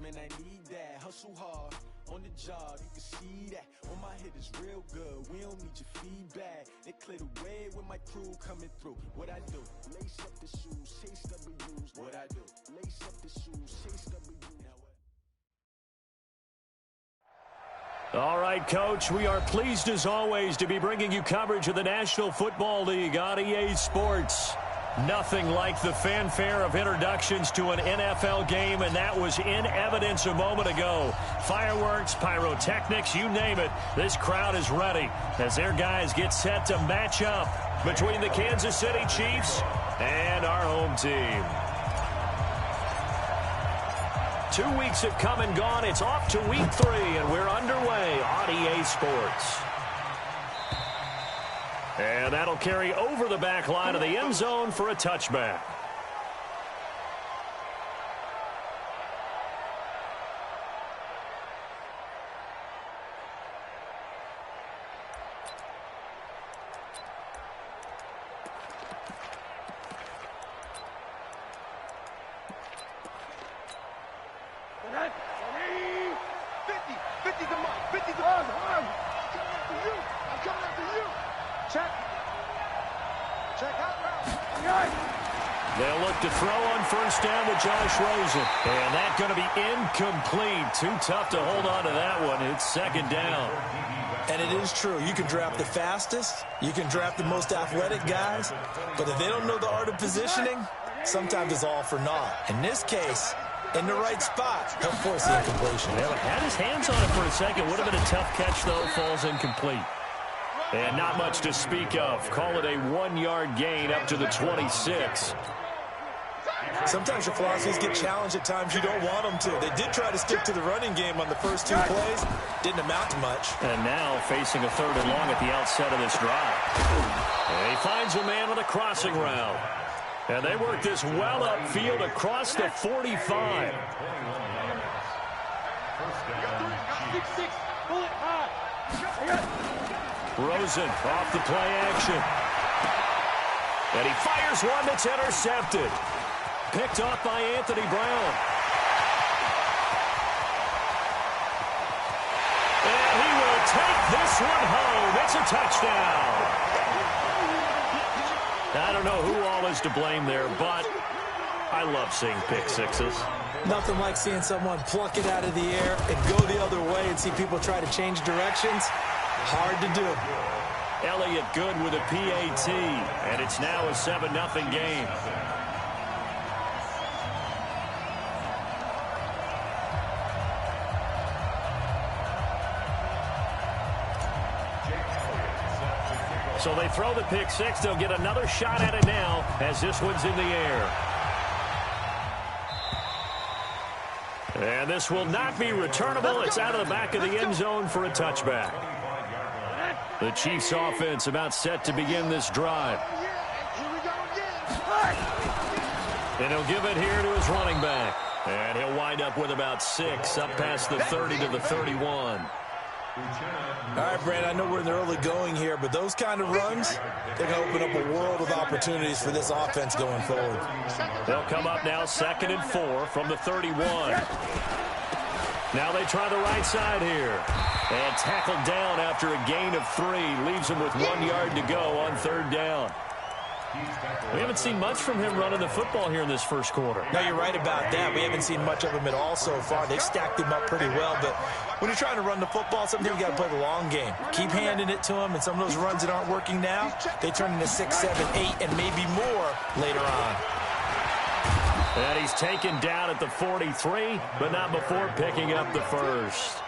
man, I need that. Hustle hard, on the job, you can see that. On my hit is real good, we don't need your feedback. They clear the way with my crew coming through. What I do? Lace up the shoes, chase W's. What I do? Lace up the shoes, chase W's. All right, Coach, we are pleased as always to be bringing you coverage of the National Football League on EA Sports. Nothing like the fanfare of introductions to an NFL game, and that was in evidence a moment ago. Fireworks, pyrotechnics, you name it. This crowd is ready as their guys get set to match up between the Kansas City Chiefs and our home team. 2 weeks have come and gone. It's off to week 3, and we're underway on EA Sports. And that'll carry over the back line of the end zone for a touchback. They'll look to throw on first down with Josh Rosen. And that's going to be incomplete. Too tough to hold on to that one. It's second down. And it is true. You can draft the fastest. You can draft the most athletic guys. But if they don't know the art of positioning, sometimes it's all for naught. In this case, in the right spot, he'll force the incompletion. Yeah, had his hands on it for a second. Would have been a tough catch, though. Falls incomplete. And not much to speak of. Call it a 1-yard gain up to the 26. Sometimes your philosophies get challenged at times you don't want them to. They did try to stick to the running game on the first 2 plays. Didn't amount to much. And now facing a 3rd and long at the outset of this drive. And he finds a man on a crossing route. And they work this well upfield across the 45. Rosen off the play action. And he fires one that's intercepted. Picked off by Anthony Brown. And he will take this one home. It's a touchdown. I don't know who all is to blame there, but I love seeing pick sixes. Nothing like seeing someone pluck it out of the air and go the other way and see people try to change directions. Hard to do. Elliott good with a PAT, and it's now a 7-0 game. So they throw the pick six. They'll get another shot at it now as this one's in the air. And this will not be returnable. It's out of the back of the end zone for a touchback. The Chiefs offense about set to begin this drive. And he'll give it here to his running back. And he'll wind up with about 6 up past the 30 to the 31. All right, Brad, I know we're in the early going here, but those kind of runs, they're going to open up a world of opportunities for this offense going forward. They'll come up now 2nd and 4 from the 31. Now they try the right side here. And tackled down after a gain of 3. Leaves him with 1 yard to go on 3rd down. We haven't seen much from him running the football here in this first quarter. No, you're right about that. We haven't seen much of him at all so far. They've stacked him up pretty well, but when you're trying to run the football, sometimes you got to play the long game. Keep handing it to him, and some of those runs that aren't working now, they turn into 6, 7, 8, and maybe more later on. And he's taken down at the 43, but not before picking up the first.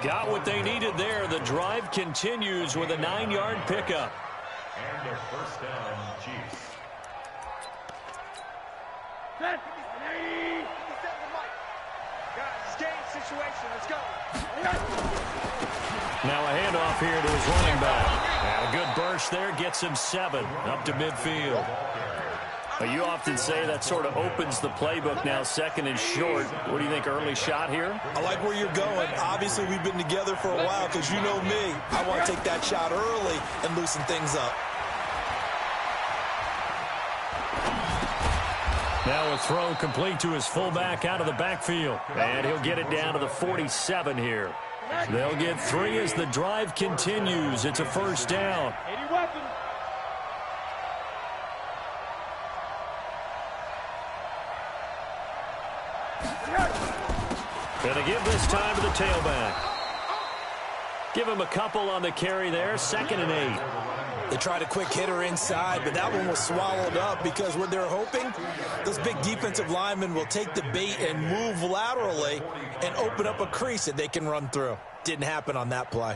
Got what they needed there. The drive continues with a 9-yard pickup. And their first down, Chiefs. Guys, it's game situation. Let's go. Now a handoff here to his running back. And a good burst there gets him 7 up to midfield. You often say that sort of opens the playbook now, 2nd and short. What do you think, early shot here? I like where you're going. Obviously, we've been together for a while because you know me. I want to take that shot early and loosen things up. Now a throw complete to his fullback out of the backfield. And he'll get it down to the 47 here. They'll get 3 as the drive continues. It's a first down. 80 weapons. Going to give this time to the tailback. Give him a couple on the carry there. 2nd and 8. They tried a quick hitter inside, but that one was swallowed up because what they're hoping, those big defensive linemen will take the bait and move laterally and open up a crease that they can run through. Didn't happen on that play.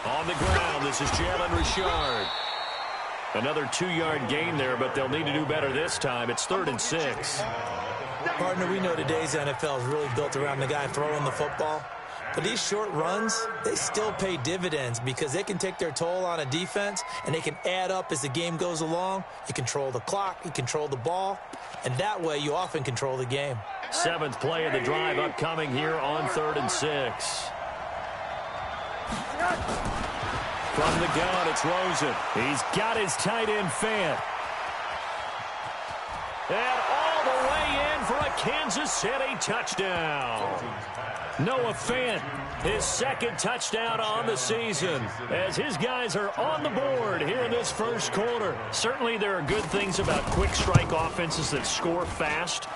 On the ground, this is Jalen Richard. Another 2-yard gain there, but they'll need to do better this time. It's 3rd and 6. Partner, we know today's NFL is really built around the guy throwing the football. But these short runs, they still pay dividends because they can take their toll on a defense, and they can add up as the game goes along. You control the clock, you control the ball, and that way you often control the game. 7th play of the drive upcoming here on 3rd and 6. From the gun, it's Rosen. He's got his tight end Fant. And all the way in for a Kansas City touchdown. Noah Fant, his 2nd touchdown on the season, as his guys are on the board here in this first quarter. Certainly there are good things about quick strike offenses that score fast,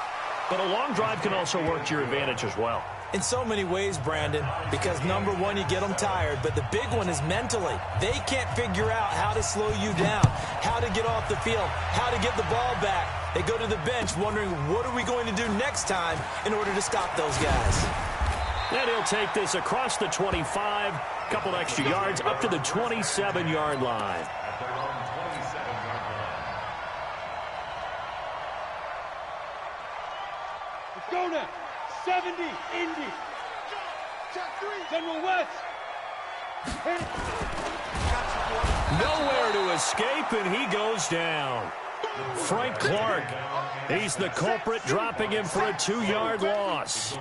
but a long drive can also work to your advantage as well. In so many ways, Brandon, because number one, you get them tired, but the big one is mentally. They can't figure out how to slow you down, how to get off the field, how to get the ball back. They go to the bench wondering, what are we going to do next time in order to stop those guys? And he'll take this across the 25, couple extra yards, up to the 27-yard line. Let's go now. 70, Indy. General West. Nowhere to escape, and he goes down. Frank Clark, he's the culprit, dropping him for a 2-yard loss.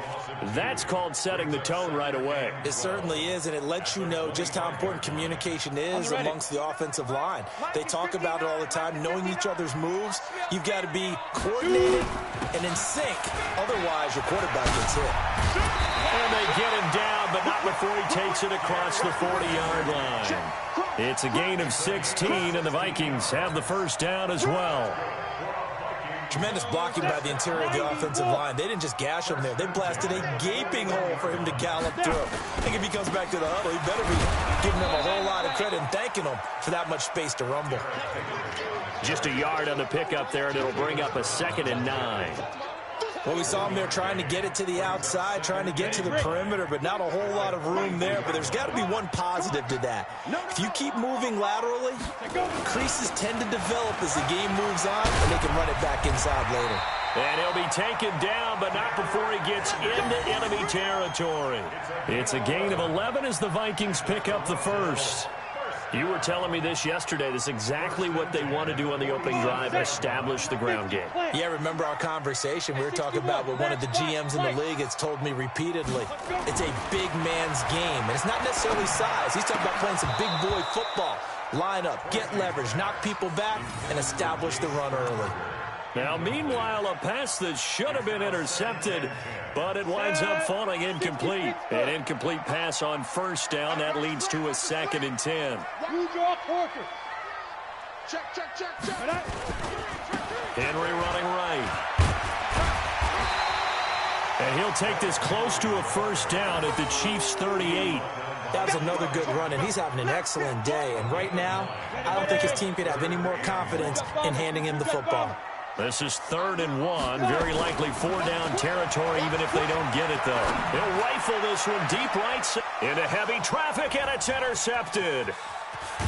That's called setting the tone right away. It certainly is, and it lets you know just how important communication is amongst the offensive line. They talk about it all the time, knowing each other's moves. You've got to be coordinated and in sync. Otherwise, your quarterback gets hit. And they get him down, but not before he takes it across the 40-yard line. It's a gain of 16, and the Vikings have the first down as well. Tremendous blocking by the interior of the offensive line. They didn't just gash him there. They blasted a gaping hole for him to gallop through. I think if he comes back to the huddle, he better be giving them a whole lot of credit and thanking them for that much space to rumble. Just a yard on the pickup there, and it'll bring up a 2nd and 9. Well, we saw him there trying to get it to the outside, trying to get to the perimeter, but not a whole lot of room there. But there's got to be one positive to that. If you keep moving laterally, creases tend to develop as the game moves on, and they can run it back inside later. And he'll be taken down, but not before he gets into enemy territory. It's a gain of 11 as the Vikings pick up the first. You were telling me this yesterday. This is exactly what they want to do on the opening drive, establish the ground game. Yeah, remember our conversation? We were talking about what one of the GMs in the league has told me repeatedly. It's a big man's game, and it's not necessarily size. He's talking about playing some big boy football. Line up, get leverage, knock people back, and establish the run early. Now, meanwhile, a pass that should have been intercepted, but it winds up falling incomplete. An incomplete pass on first down. That leads to a 2nd and 10. You draw Corker. Check. Henry running right. And he'll take this close to a first down at the Chiefs' 38. That was another good run, and he's having an excellent day. And right now, I don't think his team could have any more confidence in handing him the football. This is 3rd and 1. Very likely 4-down territory, even if they don't get it, though. He'll rifle this one deep right into heavy traffic, and it's intercepted.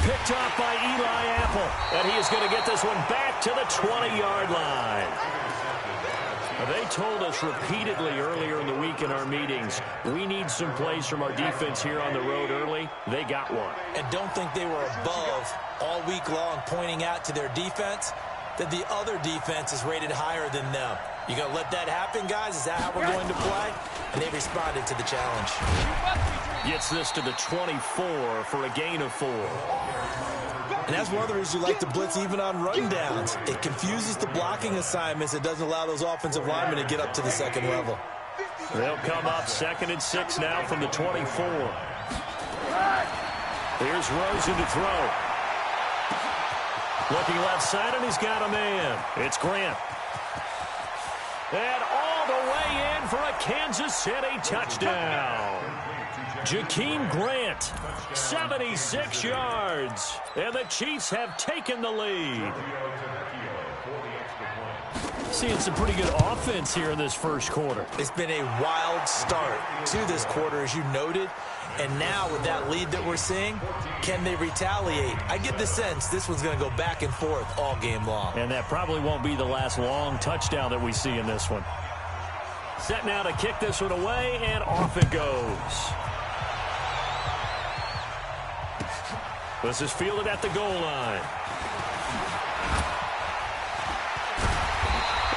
Picked up by Eli Apple, and he is going to get this one back to the 20-yard line. They told us repeatedly earlier in the week in our meetings, we need some plays from our defense here on the road early. They got one. And don't think they were above all week long pointing out to their defense that the other defense is rated higher than them. You going to let that happen, guys? Is that how we're going to play? And they responded to the challenge. Gets this to the 24 for a gain of 4. And that's one of the reasons you like to blitz even on run downs. It confuses the blocking assignments. It doesn't allow those offensive linemen to get up to the second level. They'll come up 2nd and 6 now from the 24. Here's Rosen to throw. Looking left side, and he's got a man. It's Grant. And all the way in for a Kansas City touchdown. Jakeem Grant, 76 yards. And the Chiefs have taken the lead. Seeing some pretty good offense here in this first quarter. It's been a wild start to this quarter, as you noted. And now with that lead that we're seeing, can they retaliate? I get the sense this one's going to go back and forth all game long. And that probably won't be the last long touchdown that we see in this one. Set now to kick this one away, and off it goes. This is fielded at the goal line.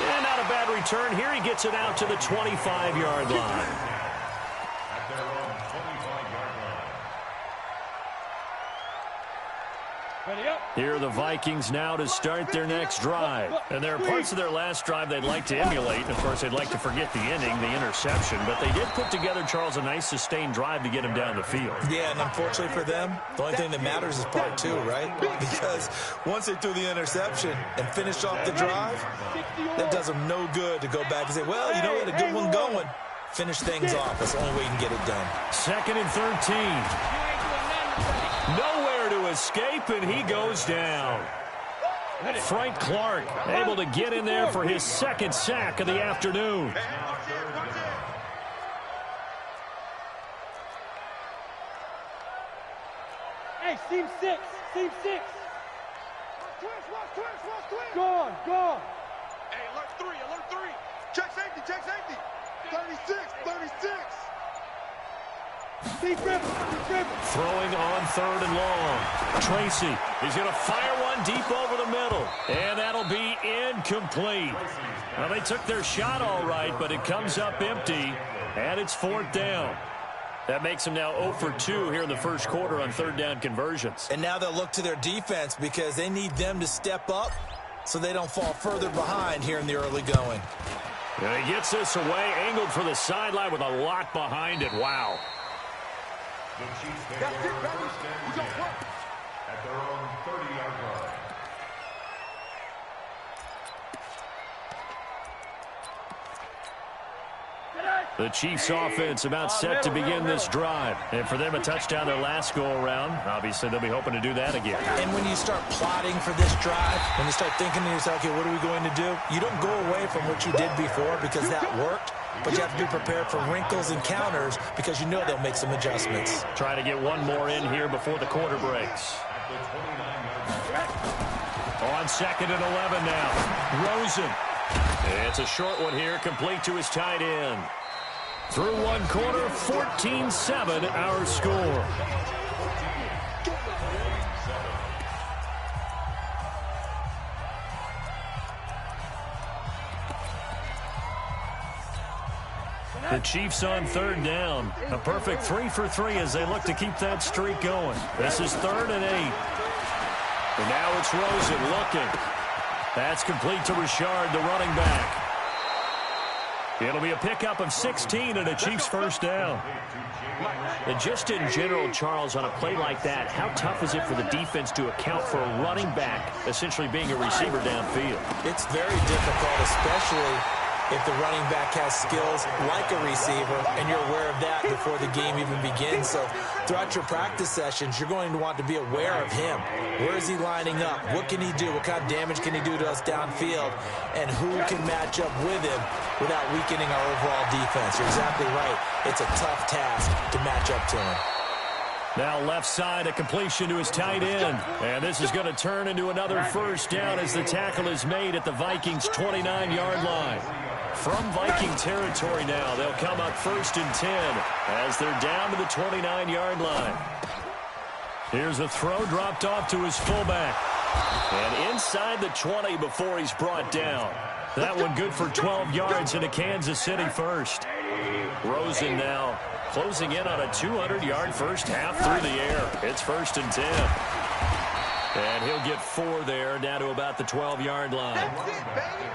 And not a bad return here. He gets it out to the 25-yard line. Here are the Vikings now to start their next drive. And there are parts of their last drive they'd like to emulate. Of course, they'd like to forget the ending, the interception. But they did put together, Charles, a nice sustained drive to get him down the field. Yeah, and unfortunately for them, the only thing that matters is part 2, right? Because once they threw the interception and finished off the drive, that does them no good to go back and say, well, you know, we had a good one going. Finish things off. That's the only way you can get it done. 2nd and 13. Nowhere to escape, and he goes down. Frank Clark able to get in there for his 2nd sack of the afternoon. Hey, seam 6. Seam 6. Gone. Hey, alert 3. Check safety. 36. Throwing on 3rd and long. Tracy is going to fire one deep over the middle. And that'll be incomplete. Well, they took their shot all right, but it comes up empty. And it's 4th down. That makes them now 0 for 2 here in the first quarter on 3rd down conversions. And now they'll look to their defense because they need them to step up so they don't fall further behind here in the early going. And he gets this away, angled for the sideline with a lot behind it. Wow. The Chiefs take over first and 10 at their own 30-yard line. The Chiefs offense about set to begin this drive. And for them, a touchdown their last go-around. Obviously, they'll be hoping to do that again. And when you start plotting for this drive, when you start thinking to yourself, okay, what are we going to do? You don't go away from what you did before because that worked. But you have to be prepared for wrinkles and counters because you know they'll make some adjustments. Try to get one more in here before the quarter breaks. On 2nd and 11 now. Rosen. It's a short one here, complete to his tight end. Through one quarter, 14-7 our score. The Chiefs on 3rd down. A perfect 3 for 3 as they look to keep that streak going. This is 3rd and 8. And now it's Rosen looking. That's complete to Richard, the running back. It'll be a pickup of 16 and a Chiefs first down. And just in general, Charles, on a play like that, how tough is it for the defense to account for a running back essentially being a receiver downfield? It's very difficult, especially if the running back has skills like a receiver, and you're aware of that before the game even begins. So throughout your practice sessions, you're going to want to be aware of him. Where is he lining up? What can he do? What kind of damage can he do to us downfield? And who can match up with him without weakening our overall defense? You're exactly right. It's a tough task to match up to him. Now left side, a completion to his tight end. And this is going to turn into another first down as the tackle is made at the Vikings' 29-yard line. From Viking territory now, they'll come up 1st and 10 as they're down to the 29-yard line. Here's a throw dropped off to his fullback. And inside the 20 before he's brought down. That one good for 12 yards into Kansas City first. Rosen now closing in on a 200-yard first half through the air. It's 1st and 10. And he'll get 4 there, down to about the 12-yard line. That's it, baby.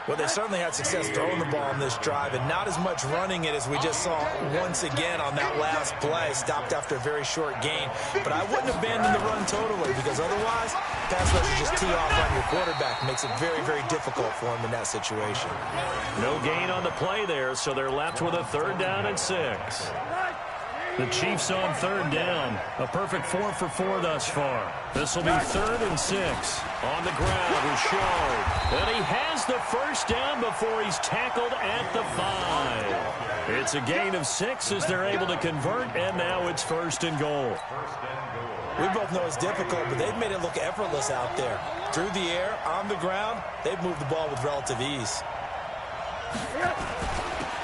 Well, they certainly had success throwing the ball on this drive and not as much running it as we just saw once again on that last play. Stopped after a very short gain. But I wouldn't abandon the run totally because otherwise, pass rush just tee off on your quarterback. Makes it very, very difficult for him in that situation. No gain on the play there, so they're left with a 3rd down and 6. The Chiefs on 3rd down. A perfect 4 for 4 thus far. This will be 3rd and 6. On the ground, Richard. And he has the first down before he's tackled at the 5. It's a gain of 6 as they're able to convert, and now it's 1st and goal. We both know it's difficult, but they've made it look effortless out there. Through the air, on the ground, they've moved the ball with relative ease.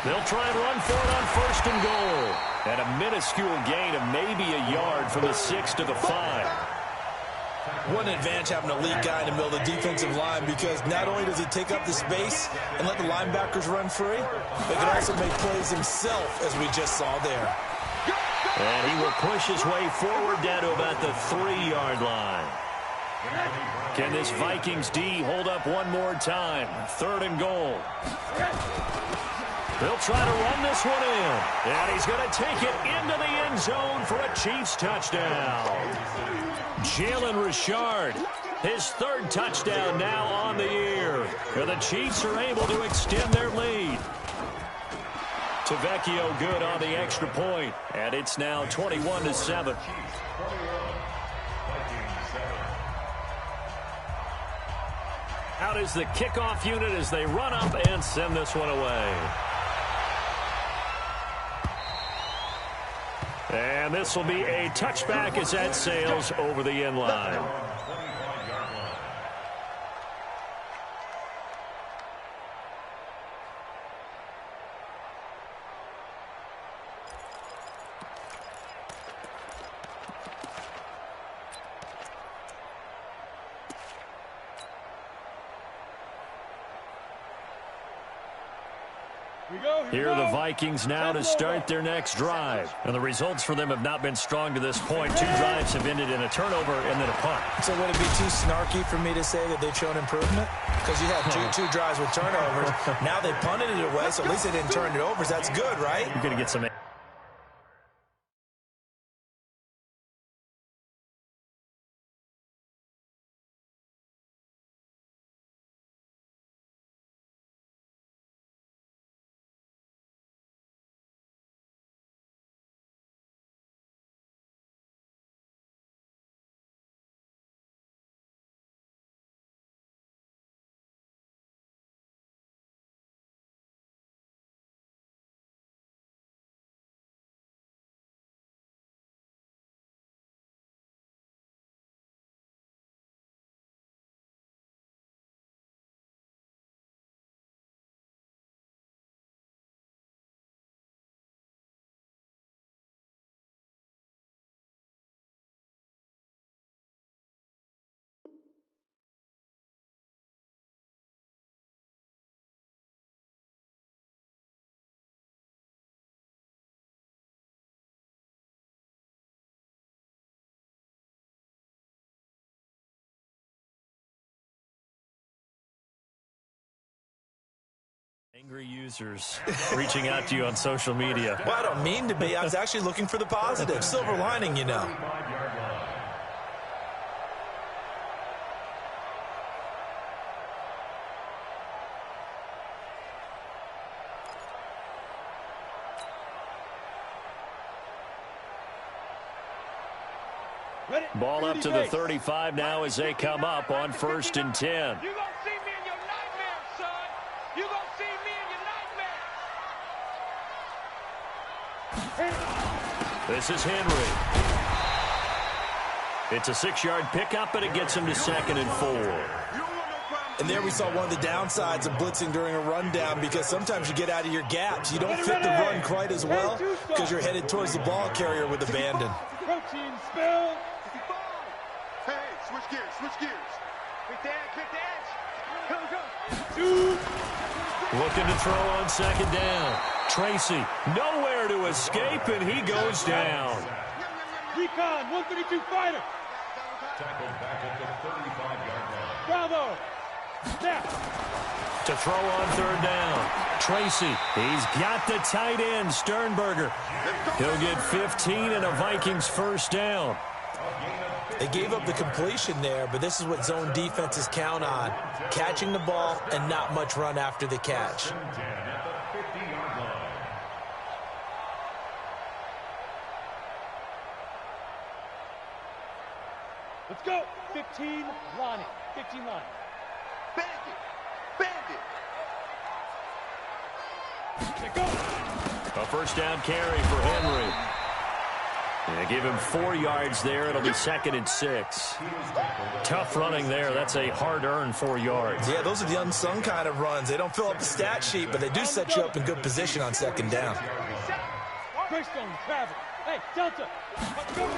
They'll try and run for it on 1st and goal. And a minuscule gain of maybe a yard from the 6 to the 5. What an advantage having a lead guy in the middle of the defensive line, because not only does he take up the space and let the linebackers run free, but he can also make plays himself, as we just saw there. And he will push his way forward down to about the 3-yard line. Can this Vikings D hold up one more time? 3rd and goal. They'll try to run this one in. And he's going to take it into the end zone for a Chiefs touchdown. Jalen Richard, his 3rd touchdown now on the year. And the Chiefs are able to extend their lead. Tavecchio good on the extra point. And it's now 21-7. Out is the kickoff unit as they run up and send this one away. And this will be a touchback as that sails over the end line. Here are the Vikings now to start their next drive. And the results for them have not been strong to this point. 2 drives have ended in a turnover and then a punt. So would it be too snarky for me to say that they've shown improvement? Because you had two drives with turnovers. Now they punted it away, so at least they didn't turn it over. So that's good, right? You're going to get some... Angry users reaching out to you on social media. Well, I don't mean to be. I was actually looking for the positive. Silver lining, you know. Ball up to the 35 now as they come up on 1st and 10. You gonna see me in your nightmares, son. You gonna see me in your nightmares. This is Henry. It's a 6-yard pickup, but it gets him to 2nd and 4. And there we saw one of the downsides of blitzing during a rundown, because sometimes you get out of your gaps. You don't fit the run quite as well because you're headed towards the ball carrier with abandon. Protein spill. Hey, switch gears, switch gears. Quick the edge, quick the edge. Looking to throw on second down. Tracy, nowhere to escape, and he goes down. Recon, 132 fighter. Tackled back at the 35-yard line. Bravo. Snap. To throw on third down. Tracy, he's got the tight end, Sternberger. He'll get 15 and a Vikings first down. They gave up the completion there, but this is what zone defenses count on. Catching the ball and not much run after the catch. Let's go. 15 Lonnie. 15 Lonnie. Bandit. Bandit. Let's go. A first down carry for Henry. They give him 4 yards there. It'll be 2nd and 6. Tough running there. That's a hard-earned 4 yards. Yeah, those are the unsung kind of runs. They don't fill up the stat sheet, but they do set you up in good position on second down. Greystone, travel. Hey, Delta. Go.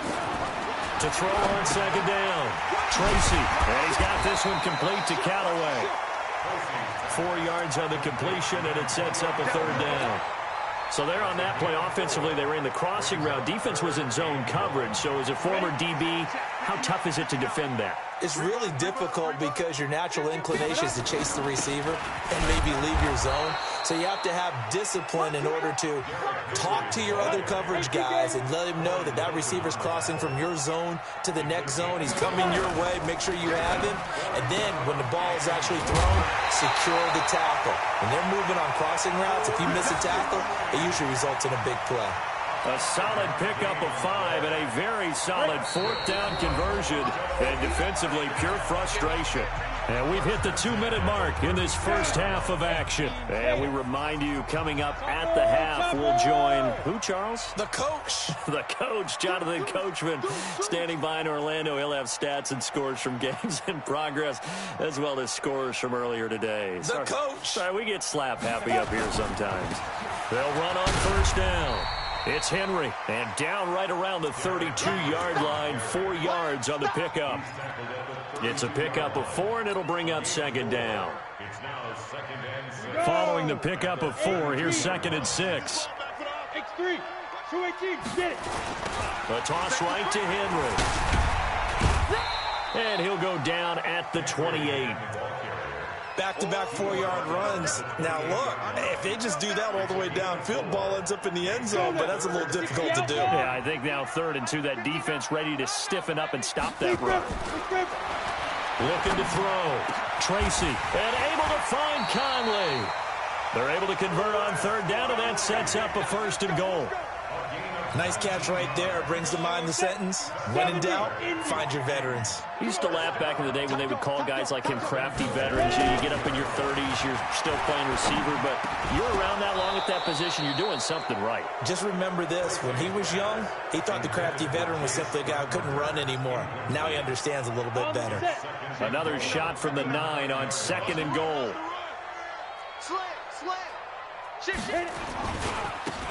To throw on second down. Tracy, and he's got this one complete to Callaway. 4 yards on the completion, and it sets up a third down. So there on that play, offensively, they ran the crossing route. Defense was in zone coverage. So as a former DB, how tough is it to defend that? It's really difficult because your natural inclination is to chase the receiver and maybe leave your zone. So you have to have discipline in order to talk to your other coverage guys and let him know that that receiver's crossing from your zone to the next zone. He's coming your way. Make sure you have him. And then when the ball is actually thrown, secure the tackle. When they're moving on crossing routes, if you miss a tackle, it usually results in a big play. A solid pickup of 5 and a very solid 4th down conversion. And defensively, pure frustration. And we've hit the 2-minute mark in this first half of action. And we remind you, coming up at the half, we'll join who, Charles? The coach. The coach, Jonathan Coachman, standing by in Orlando. He'll have stats and scores from games in progress, as well as scores from earlier today. The coach. Sorry, we get slap happy up here sometimes. They'll run on first down. It's Henry, and down right around the 32-yard line, 4 yards on the pickup. It's a pickup of 4, and it'll bring up 2nd down. Following the pickup of 4, here's 2nd and 6. X3, 218, get it. A toss right to Henry. And he'll go down at the 28. Back-to-back 4-yard runs. Now, look, if they just do that all the way downfield, ball ends up in the end zone, but that's a little difficult to do. Yeah, I think now 3rd and 2, that defense ready to stiffen up and stop that run. Looking to throw. Tracy, and able to find Conley. They're able to convert on 3rd down, and that sets up a 1st and goal. Nice catch right there. Brings to mind the sentence, when in doubt, find your veterans. I used to laugh back in the day when they would call guys like him crafty veterans. You get up in your 30s, you're still playing receiver, but you're around that long at that position, you're doing something right. Just remember this. When he was young, he thought the crafty veteran was simply a guy who couldn't run anymore. Now he understands a little bit better. Another shot from the 9 on 2nd and goal.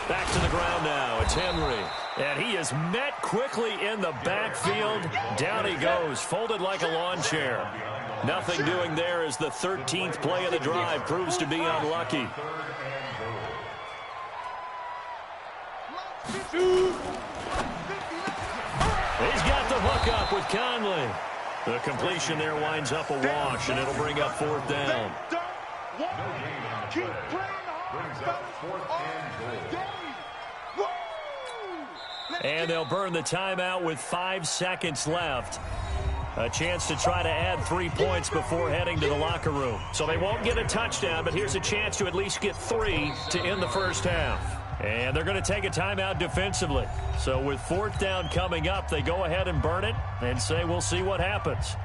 Back to the ground now. It's Henry. And he is met quickly in the backfield. Down he goes, folded like a lawn chair. Nothing doing there as the 13th play of the drive proves to be unlucky. He's got the hook up with Conley. The completion there winds up a wash, and it'll bring up 4th down. Keep playing hard. And they'll burn the timeout with 5 seconds left. A chance to try to add 3 points before heading to the locker room. So they won't get a touchdown, but here's a chance to at least get 3 to end the first half. And they're going to take a timeout defensively. So with 4th down coming up, they go ahead and burn it and say we'll see what happens.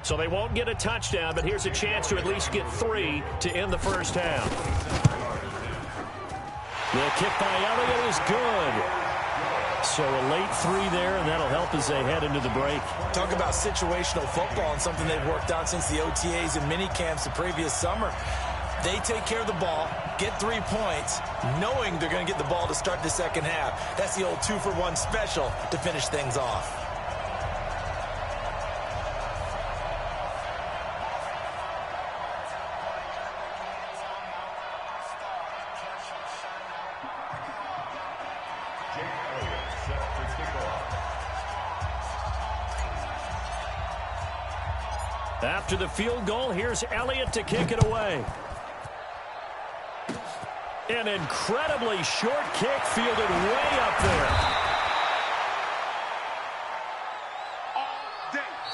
So they won't get a touchdown, but here's a chance to at least get 3 to end the first half. The kick by Elliott is good. So a late 3 there, and that'll help as they head into the break. Talk about situational football and something they've worked on since the OTAs and mini camps the previous summer. They take care of the ball, get 3 points, knowing they're going to get the ball to start the second half. That's the old 2-for-1 special to finish things off. After the field goal, here's Elliott to kick it away. An incredibly short kick fielded way up there.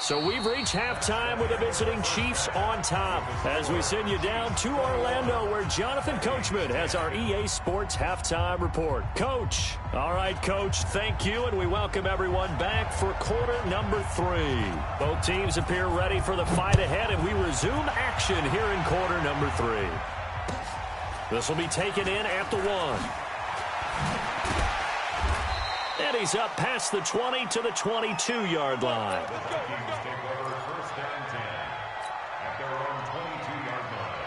So we've reached halftime with the visiting Chiefs on top as we send you down to Orlando where Jonathan Coachman has our EA Sports halftime report. Coach. All right, Coach, thank you, and we welcome everyone back for quarter number 3. Both teams appear ready for the fight ahead, and we resume action here in quarter number 3. This will be taken in at the 1. And he's up past the 20 to the 22-yard line. The Vikings take over first down 10 at their own 22-yard line.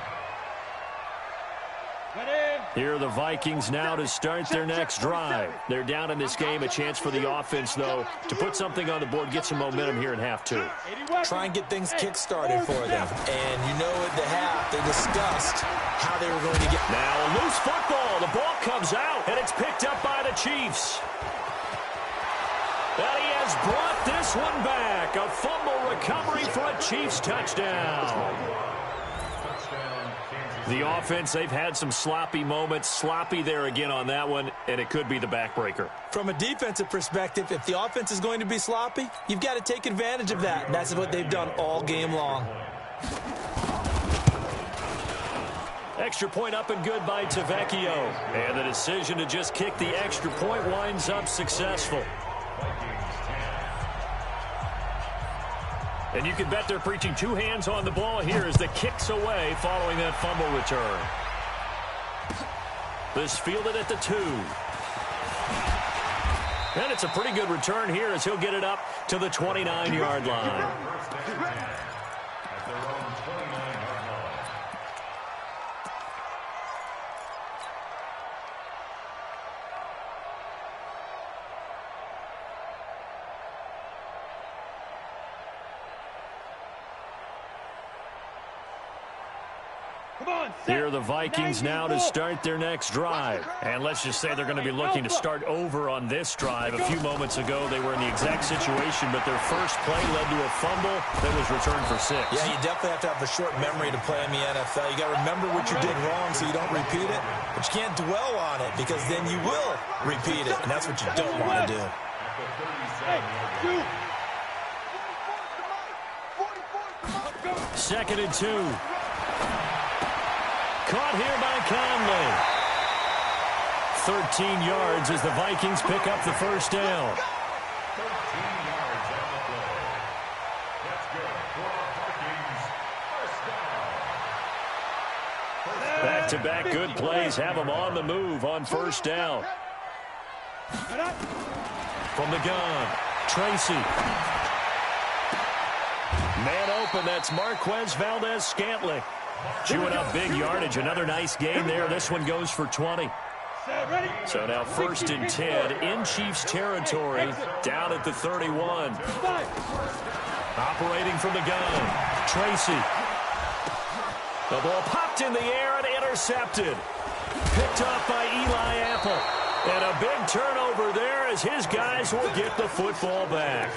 Here are the Vikings now to start their next drive. They're down in this game. A chance for the offense, though, to put something on the board, get some momentum here in half 2. Try and get things kick-started for them. And you know at the half, they discussed how they were going to get. Now a loose football. The ball comes out, and it's picked up by the Chiefs. And he has brought this one back. A fumble recovery for a Chiefs touchdown. The offense, they've had some sloppy moments. Sloppy there again on that one, and it could be the backbreaker. From a defensive perspective, if the offense is going to be sloppy, you've got to take advantage of that. And that's what they've done all game long. Extra point up and good by Tavecchio. And the decision to just kick the extra point winds up successful. And you can bet they're preaching 2 hands on the ball here as the kick's away following that fumble return. This fielded at the 2. And it's a pretty good return here as he'll get it up to the 29-yard line. Here are the Vikings now to start their next drive. And let's just say they're going to be looking to start over on this drive. A few moments ago, they were in the exact situation, but their first play led to a fumble that was returned for 6. Yeah, you definitely have to have a short memory to play in the NFL. You got to remember what you did wrong so you don't repeat it, but you can't dwell on it because then you will repeat it, and that's what you don't want to do. Second and 2. Caught here by Conley. 13 yards as the Vikings pick up the first down. 13 yards on the play. That's good for Vikings. First down. Back-to-back good plays have them on the move on first down. From the gun, Tracy. Man open, that's Marquez Valdez-Scantling. Chewing up big yardage. Another nice gain there. This one goes for 20. So now first and 10 in Chiefs territory, down at the 31. Operating from the gun, Tracy. The ball popped in the air and intercepted. Picked up by Eli Apple. And a big turnover there as his guys will get the football back.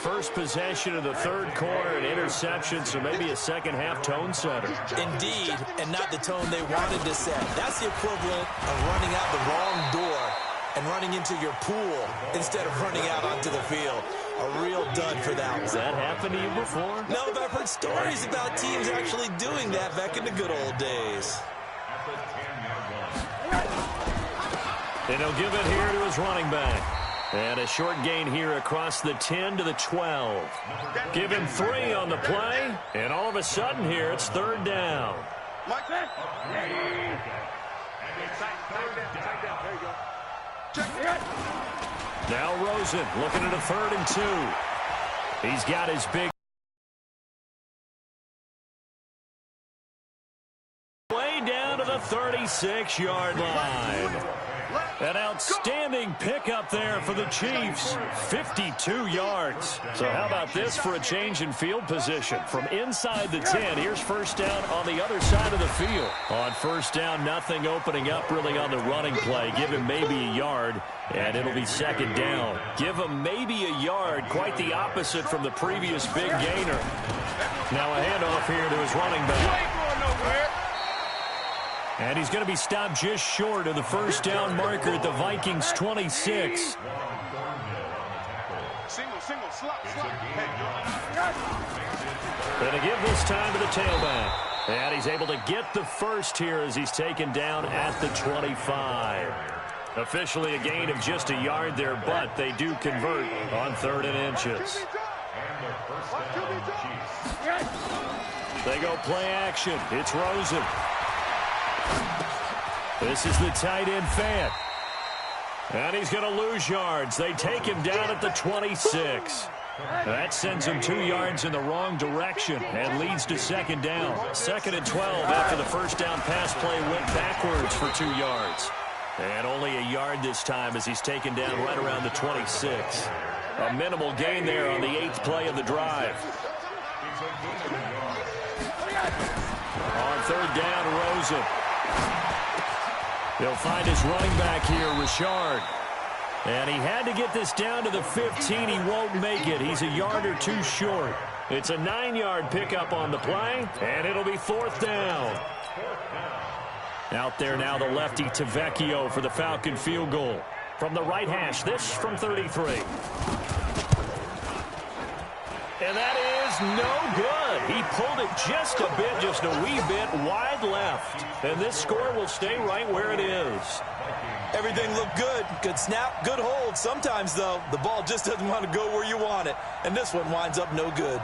First possession of the third quarter, an interception, so maybe a second-half tone setter. Indeed, and not the tone they wanted to set. That's the equivalent of running out the wrong door and running into your pool instead of running out onto the field. A real dud for that one. Has that happened to you before? No, but I've heard stories about teams actually doing that back in the good old days. And he'll give it here to his running back. And a short gain here across the 10 to the 12. Give him 3 on the play, and all of a sudden here it's third down. Now Rosen looking at a 3rd and 2. He's got his big way down to the 36-yard line. An outstanding pickup there for the Chiefs. 52 yards. So how about this for a change in field position? From inside the 10, here's first down on the other side of the field. On first down, nothing opening up really on the running play. Give him maybe a yard, and it'll be second down. Give him maybe a yard. Quite the opposite from the previous big gainer. Now a handoff here to his running back. You ain't going nowhere. And he's going to be stopped just short of the first down marker at the Vikings 26. Single, slot. Going to give this time to the tailback. And he's able to get the first here as he's taken down at the 25. Officially a gain of just a yard there, but they do convert on 3rd and inches. They go play action. It's Rosen. This is the tight end Fant. And he's going to lose yards. They take him down at the 26. That sends him 2 yards in the wrong direction and leads to 2nd down. 2nd and 12 after the first down pass play went backwards for 2 yards. And only a yard this time as he's taken down right around the 26. A minimal gain there on the 8th play of the drive. On 3rd down, Rosen. He'll find his running back here, Richard. And he had to get this down to the 15. He won't make it. He's a yard or 2 short. It's a 9-yard pickup on the play, and it'll be 4th down. Out there now, the lefty Tavecchio for the Falcon field goal. From the right hash, this from 33. And that is no good. He pulled it just a bit, just a wee bit wide left. And this score will stay right where it is. Everything looked good. Good snap, good hold. Sometimes, though, the ball just doesn't want to go where you want it. And this one winds up no good.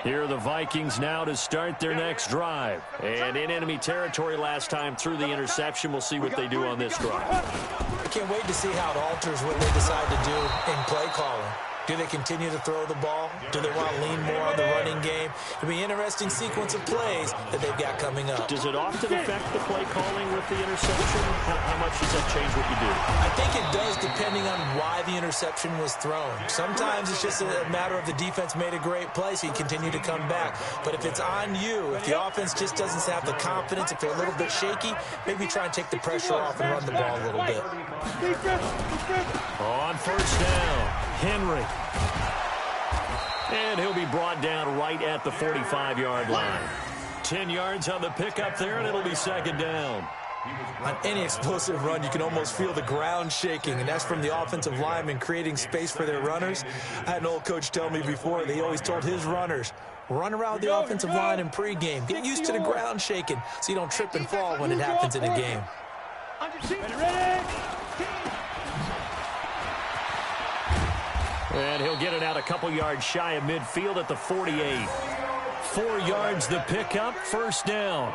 Here are the Vikings now to start their next drive. And in enemy territory last time through the interception. We'll see what they do on this drive. I can't wait to see how it alters what they decide to do in play calling. Do they continue to throw the ball? Do they want to lean more on the running game? It'll be an interesting sequence of plays that they've got coming up. Does it often affect the play calling with the interception? How much does that change what you do? I think it does depending on why the interception was thrown. Sometimes it's just a matter of the defense made a great play, so you continue to come back. But if it's on you, if the offense just doesn't have the confidence, if they're a little bit shaky, maybe try and take the pressure off and run the ball a little bit. On 1st down, Henry. And he'll be brought down right at the 45-yard line. 10 yards on the pickup there, and it'll be 2nd down. On any explosive run, you can almost feel the ground shaking, and that's from the offensive linemen creating space for their runners. I had an old coach tell me before, they always told his runners, run around the offensive line in pregame. Get used to the ground shaking so you don't trip and fall when it happens in a game. And he'll get it out a couple yards shy of midfield at the 48. 4 yards the pickup, 1st down.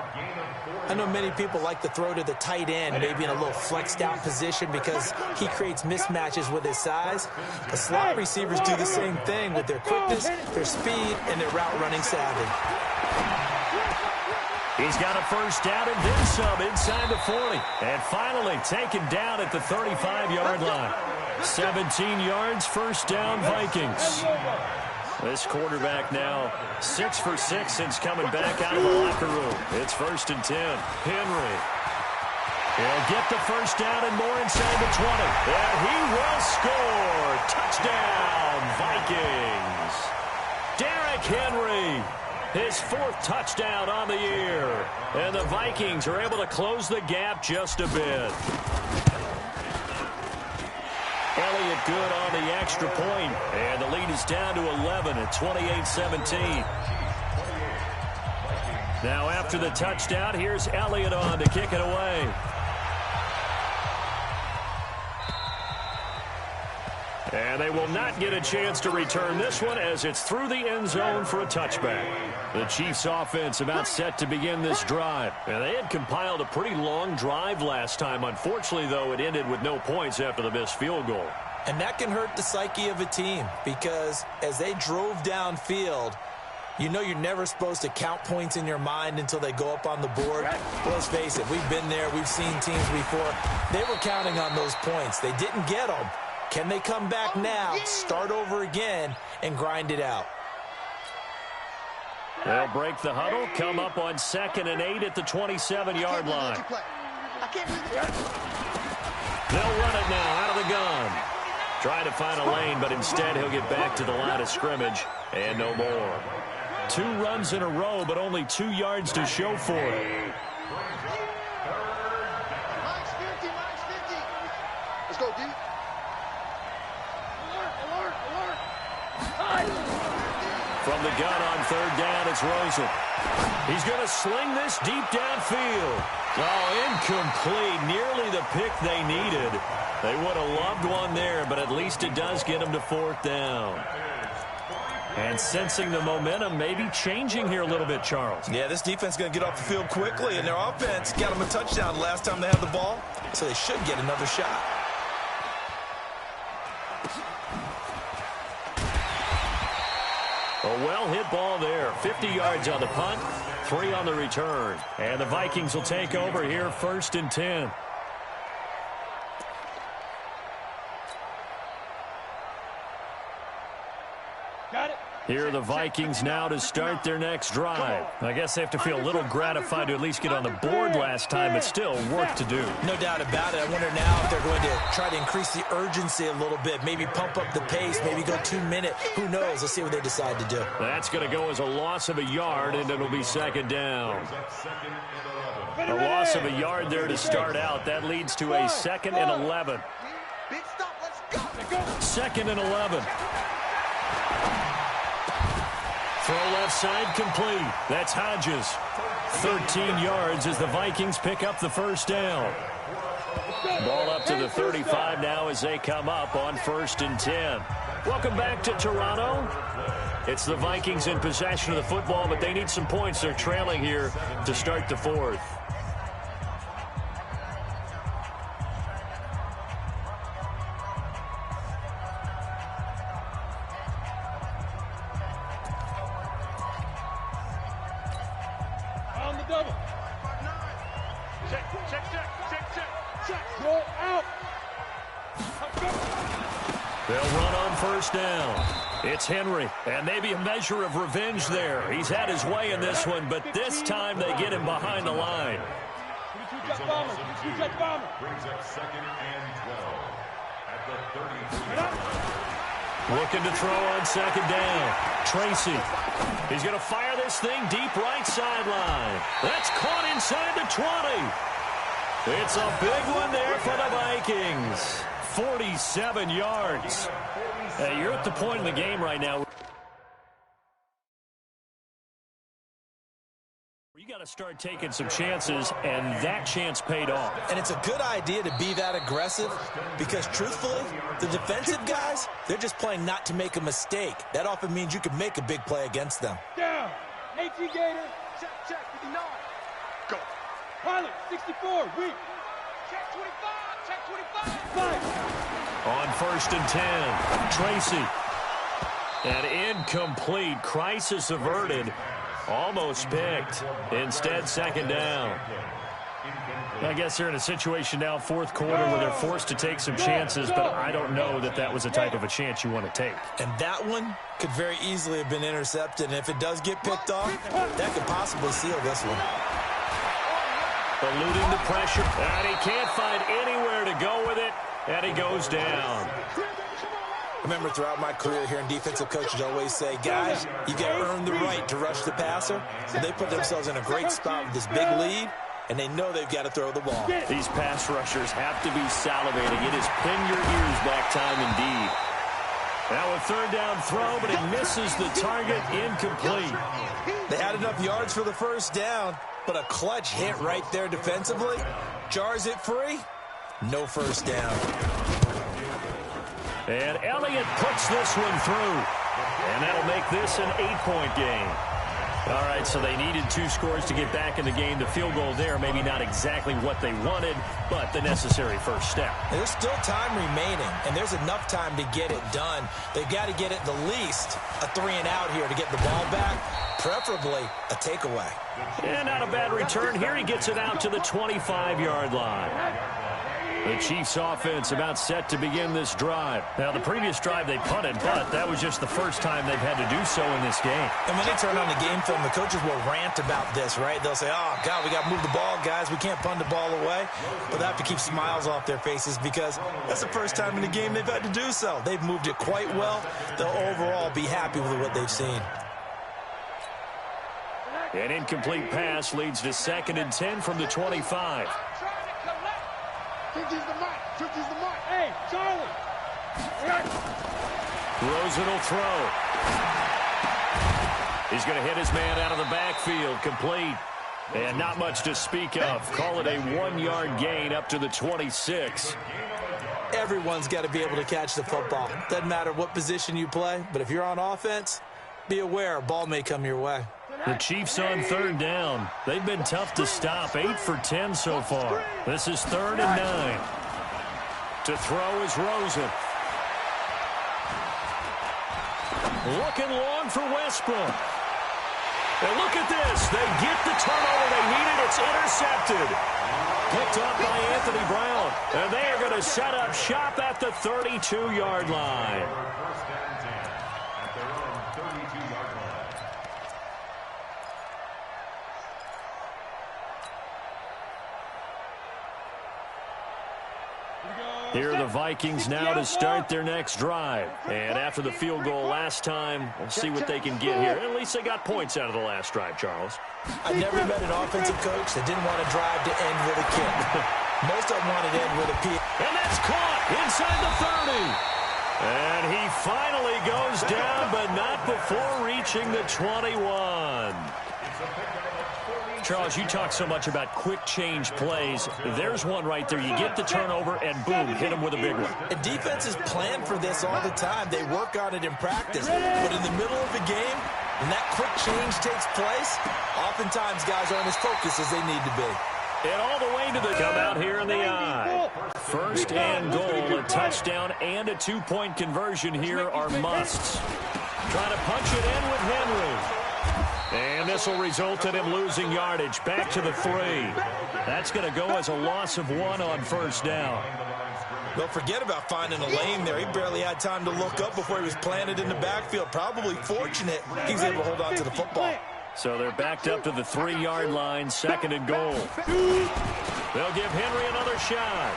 I know many people like to throw to the tight end, maybe in a little flexed out position because he creates mismatches with his size. The slot receivers do the same thing with their quickness, their speed, and their route running savvy. He's got a 1st down and then some inside the 40. And finally taken down at the 35-yard line. 17 yards, 1st down, Vikings. This quarterback now 6 for 6 since coming back out of the locker room. It's 1st and 10. Henry. He'll get the 1st down and more inside the 20. And he will score. Touchdown, Vikings. Derrick Henry. His 4th touchdown on the year. And the Vikings are able to close the gap just a bit. Elliott good on the extra point, and the lead is down to 11 at 28-17. Now after the touchdown, here's Elliott on to kick it away. And they will not get a chance to return this one as it's through the end zone for a touchback. The Chiefs offense about set to begin this drive. And they had compiled a pretty long drive last time. Unfortunately, though, it ended with no points after the missed field goal. And that can hurt the psyche of a team because as they drove downfield, you know you're never supposed to count points in your mind until they go up on the board. Well, let's face it, we've been there. We've seen teams before. They were counting on those points. They didn't get them. Can they come back now, start over again, and grind it out? They'll break the huddle, come up on 2nd and 8 at the 27-yard line. They'll run it now out of the gun. Trying to find a lane, but instead he'll get back to the line of scrimmage and no more. 2 runs in a row, but only 2 yards to show for it. Let's go, D. From the gun on 3rd down, it's Rosen. He's going to sling this deep downfield. Oh, incomplete. Nearly the pick they needed. They would have loved one there, but at least it does get them to 4th down. And sensing the momentum maybe changing here a little bit, Charles. Yeah, this defense is going to get off the field quickly, and their offense got them a touchdown the last time they had the ball, so they should get another shot. A well-hit ball there. 50 yards on the punt, 3 on the return. And the Vikings will take over here 1st and 10. Got it. Here are the Vikings now to start their next drive. I guess they have to feel a little gratified to at least get on the board last time, but still work to do. No doubt about it. I wonder now if they're going to try to increase the urgency a little bit, maybe pump up the pace, maybe go 2 minute. Who knows? Let's see what they decide to do. That's going to go as a loss of a yard, and it'll be 2nd down. A loss of a yard there to start out. That leads to a 2nd and 11. Big stop. Let's go. 2nd and 11. Throw left side complete. That's Hodges. 13 yards as the Vikings pick up the 1st down. Ball up to the 35 now as they come up on 1st and 10. Welcome back to Toronto. It's the Vikings in possession of the football, but they need some points. They're trailing here to start the 4th. They'll run on 1st down. It's Henry, and maybe a measure of revenge there. He's had his way in this one, but this time they get him behind the line. Brings up 2nd and 12 at the 33. Looking to throw on 2nd down. Tracy. He's going to fire this thing deep right sideline. That's caught inside the 20. It's a big one there for the Vikings. 47 yards. You're at the point in the game right now. You got to start taking some chances, and that chance paid off. And it's a good idea to be that aggressive because, truthfully, the defensive guys, they're just playing not to make a mistake. That often means you can make a big play against them. Down. 18 Gator. Check. 59. Go. Pilot. 64. Weak. Check 25. Check 25. 5. On 1st and 10, Tracy. And incomplete. Crisis averted. Almost picked. Instead, 2nd down. I guess they're in a situation now, 4th quarter, where they're forced to take some chances, but I don't know that that was the type of a chance you want to take. And that one could very easily have been intercepted. And if it does get picked off, that could possibly seal this one. Eluding the pressure, and he can't find anywhere to go with it, and he goes down. I remember throughout my career hearing defensive coaches always say, guys, you got to earn the right to rush the passer. And they put themselves in a great spot with this big lead, and they know they've got to throw the ball. These pass rushers have to be salivating. It is pin your ears back time indeed. Now a 3rd down throw, but it misses the target, incomplete. They had enough yards for the 1st down, but a clutch hit right there defensively. Jars it free. No 1st down. And Elliott puts this one through. And that'll make this an 8-point game. All right, so they needed 2 scores to get back in the game. The field goal there, maybe not exactly what they wanted, but the necessary first step. There's still time remaining, and there's enough time to get it done. They've got to get at the least a 3-and-out here to get the ball back, preferably a takeaway. And not a bad return here. He gets it out to the 25-yard line. The Chiefs offense about set to begin this drive. Now, the previous drive they punted, but that was just the first time they've had to do so in this game. And when they turn on the game film, the coaches will rant about this, right? They'll say, oh, God, we got to move the ball, guys. We can't punt the ball away. But they have to keep smiles off their faces because that's the first time in the game they've had to do so. They've moved it quite well. They'll overall be happy with what they've seen. An incomplete pass leads to 2nd and 10 from the 25. Hey, Charlie! Rosen will throw. He's going to hit his man out of the backfield. Complete. And not much to speak of. Call it a 1-yard gain up to the 26. Everyone's got to be able to catch the football. Doesn't matter what position you play, but if you're on offense, be aware a ball may come your way. The Chiefs on 3rd down. They've been tough to stop. 8 for 10 so far. This is 3rd and 9. To throw is Rosen. Looking long for Westbrook. And look at this. They get the turnover they needed. It's intercepted. Picked up by Anthony Brown. And they are going to set up shop at the 32-yard line. Here are the Vikings now to start their next drive. And after the field goal last time, we'll see what they can get here. At least they got points out of the last drive, Charles. I've never met an offensive coach that didn't want to drive to end with a kick. Most of them wanted to end with a PAT. And that's caught inside the 30. And he finally goes down, but not before reaching the 21. Charles, you talk so much about quick change plays. There's one right there. You get the turnover, and boom, hit him with a big one. And defenses plan for this all the time. They work on it in practice. But in the middle of the game, when that quick change takes place, oftentimes guys aren't as focused as they need to be. And all the way to the come out here in the eye. 1st and goal, a touchdown and a 2-point conversion here are musts. Trying to punch it in with Henry. And this will result in him losing yardage. Back to the 3. That's going to go as a loss of 1 on 1st down. Well, forget about finding a lane there. He barely had time to look up before he was planted in the backfield. Probably fortunate he was able to hold on to the football. So they're backed up to the 3-yard line, 2nd and goal. They'll give Henry another shot.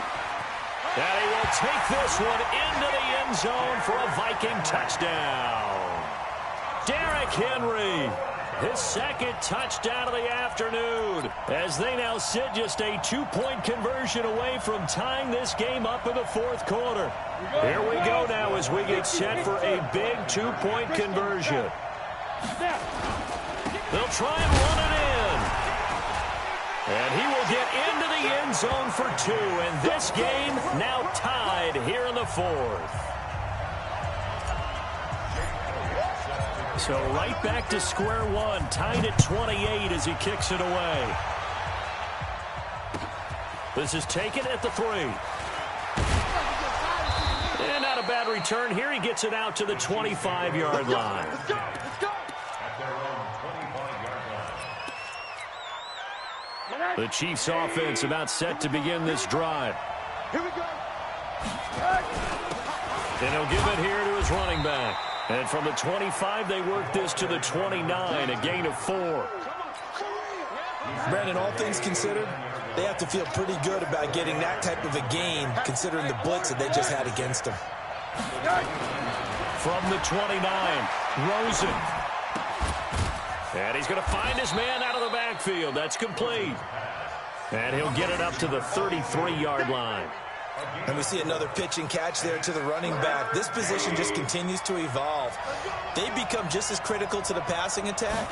And he will take this one into the end zone for a Viking touchdown. Derrick Henry. His 2nd touchdown of the afternoon as they now sit just a 2-point conversion away from tying this game up in the 4th quarter. Here we go now as we get set for a big 2-point conversion. They'll try and run it in. And he will get into the end zone for 2. And this game now tied here in the 4th. So right back to square one, tied at 28 as he kicks it away. This is taken at the 3. And not a bad return here. He gets it out to the 25-yard line. The Chiefs offense about set to begin this drive. Here we go. And he'll give it here to his running back. And from the 25, they work this to the 29, a gain of 4. Brandon, all things considered, they have to feel pretty good about getting that type of a gain, considering the blitz that they just had against them. From the 29, Rosen. And he's going to find his man out of the backfield. That's complete. And he'll get it up to the 33-yard line. And we see another pitch and catch there to the running back. This position just continues to evolve. They become just as critical to the passing attack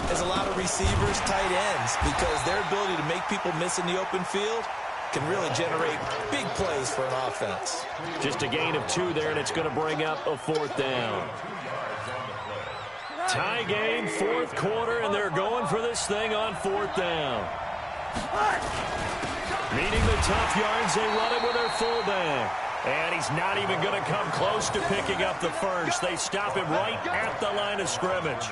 as a lot of receivers, tight ends, because their ability to make people miss in the open field can really generate big plays for an offense. Just a gain of 2 there, and it's going to bring up a 4th down. Tie game, 4th quarter, and they're going for this thing on 4th down. Needing the tough yards, they run it with their fullback. And he's not even going to come close to picking up the first. They stop him right at the line of scrimmage.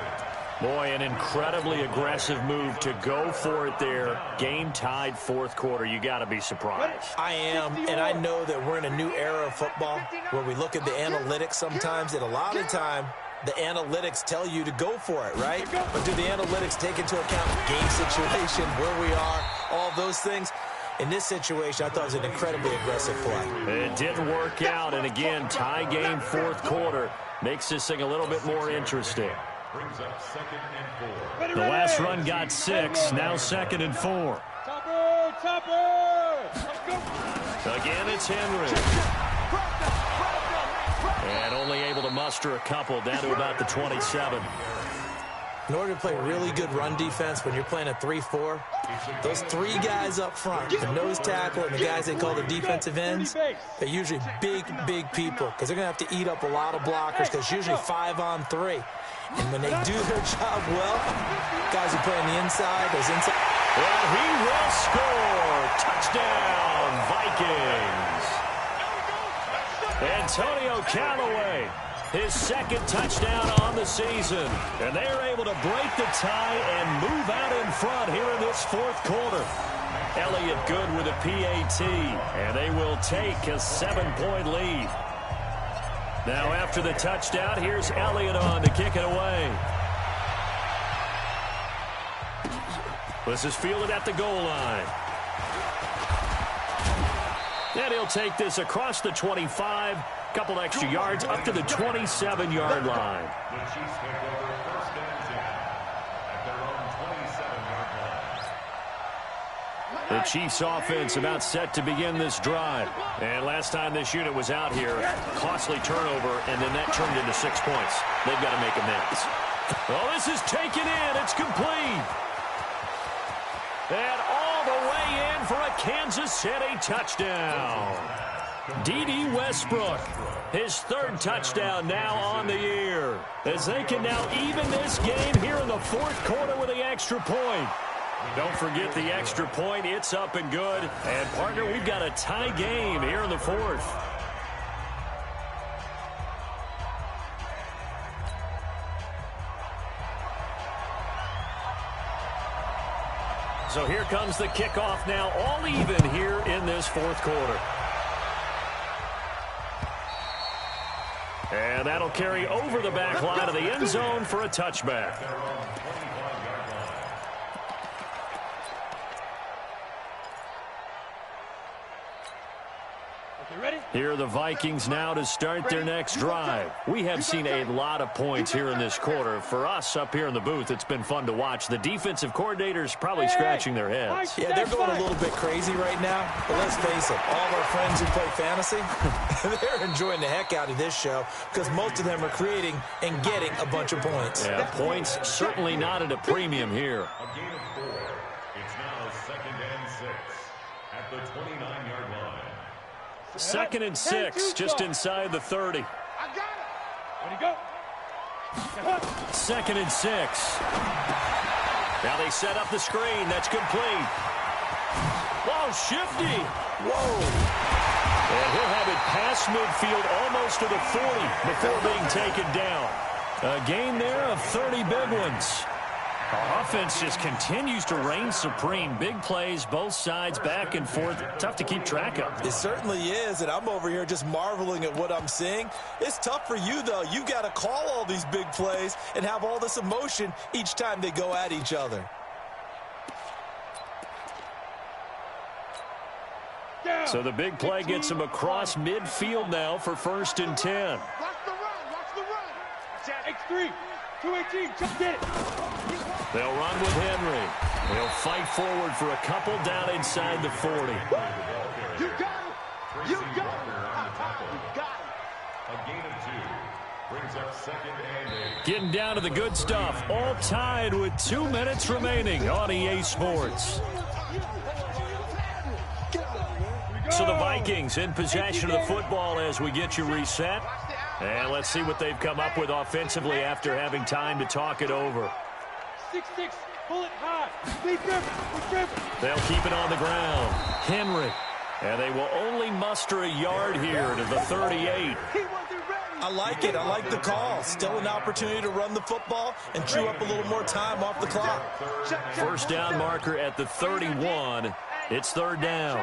Boy, an incredibly aggressive move to go for it there. Game tied fourth quarter. You got to be surprised. I am, and I know that we're in a new era of football where we look at the analytics sometimes, and a lot of the time, the analytics tell you to go for it, right? But do the analytics take into account game situation, where we are, all those things? In this situation, I thought it was an incredibly aggressive play. It didn't work out, and again, tie game fourth quarter makes this thing a little bit more interesting. Brings up 2nd and 4. The last run got 6, now 2nd and 4. Topper! Again, it's Henry. And only able to muster a couple down to about the 27. In order to play really good run defense when you're playing a 3-4, those 3 guys up front, the nose tackle and the guys they call the defensive ends, they're usually big, big people because they're going to have to eat up a lot of blockers because usually 5 on 3. And when they do their job well, guys who play on the inside, those inside. And he will score. Touchdown, Vikings. Antonio Callaway, his 2nd touchdown on the season. And they're able to break the tie and move out in front here in this fourth quarter. Elliott good with a PAT, and they will take a 7-point lead. Now after the touchdown, here's Elliott on to kick it away. This is fielded at the goal line. And he'll take this across the 25, couple extra yards up to the 27-yard line. The Chiefs take over 1st and 10 at their own 27-yard line. The Chiefs offense about set to begin this drive. And last time this unit was out here, costly turnover, and then that turned into 6 points. They've got to make amends. Well, this is taken in. It's complete. And all the way in for a Kansas City touchdown. D.D. Westbrook, his 3rd touchdown now on the year, as they can now even this game here in the fourth quarter with the extra point. Don't forget the extra point. It's up and good. And, partner, we've got a tie game here in the fourth. So here comes the kickoff now, all even here in this fourth quarter. And that'll carry over the back line of the end zone for a touchback. Here are the Vikings now to start their next drive. We have seen a lot of points here in this quarter. For us up here in the booth, it's been fun to watch. The defensive coordinators probably scratching their heads. Yeah, they're going a little bit crazy right now. But let's face it, all of our friends who play fantasy, they're enjoying the heck out of this show because most of them are creating and getting a bunch of points. Yeah, points certainly not at a premium here. A gain of 4. It's now 2nd and 6 at the 29-yard line. 2nd and 6, just inside the 30. I got it. Ready, go. 2nd and 6. Now they set up the screen. That's complete. Whoa, shifty. Whoa. And he'll have it past midfield almost to the 40 before being taken down. A gain there of 30 big ones. Our offense just continues to reign supreme. Big plays, both sides, back and forth. Tough to keep track of. It certainly is, and I'm over here just marveling at what I'm seeing. It's tough for you, though. You've got to call all these big plays and have all this emotion each time they go at each other. So the big play gets him across midfield now for 1st and 10. Watch the run. Watch the run. X3. 218. Just get it. They'll run with Henry. They'll fight forward for a couple down inside the 40. You got it. You got it. You got it. A gain of 2 brings up 2nd and 8. Getting down to the good stuff. All tied with 2 minutes remaining on EA Sports. So the Vikings in possession of the football as we get you reset. And let's see what they've come up with offensively after having time to talk it over. 6-6, pull it high. Stay driven. They'll keep it on the ground. Henry. And they will only muster a yard here to the 38. I like it. I like the call. Still an opportunity to run the football and chew up a little more time off the clock. First down marker at the 31. It's third down.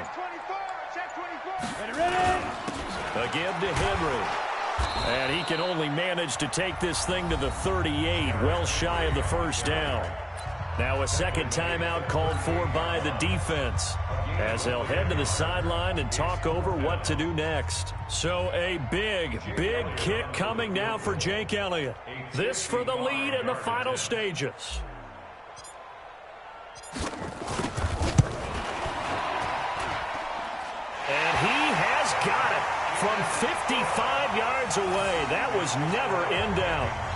Again to Henry. And he can only manage to take this thing to the 38, well shy of the first down. Now a second timeout called for by the defense, as they'll head to the sideline and talk over what to do next. So a big, big kick coming now for Jake Elliott. This for the lead in the final stages. And he has got it from 55 yards away. That was never in doubt.